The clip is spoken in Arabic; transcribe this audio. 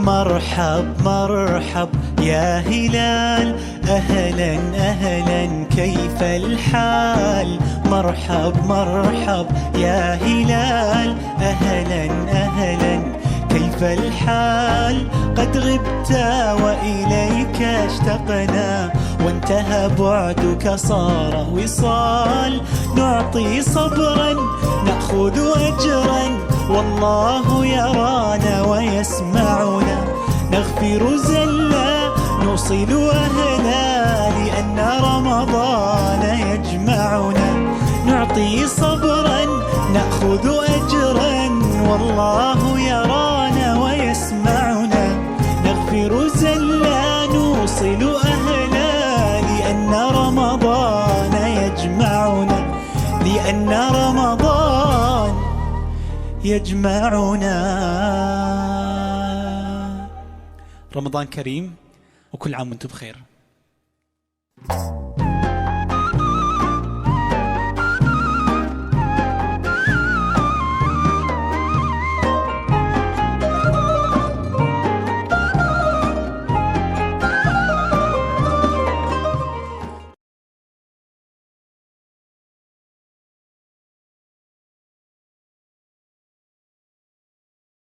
مرحب مرحب يا هلال، أهلا أهلا كيف الحال؟ مرحب مرحب يا هلال، أهلا أهلا كيف الحال؟ قد غبت وإليك اشتقنا، وانتهى بعدك صار وصال. نعطي صبرا نأخذ أجرا، والله يرانا ويسمعنا. نغفر زلا نوصل أهلا، لأن رمضان يجمعنا. نعطي صبرا نأخذ أجرا، والله يرانا ويسمعنا. نغفر زلا نوصل أهلا، لأن رمضان يجمعنا. لأن رمضان يجمعنا. رمضان كريم وكل عام وانتم بخير.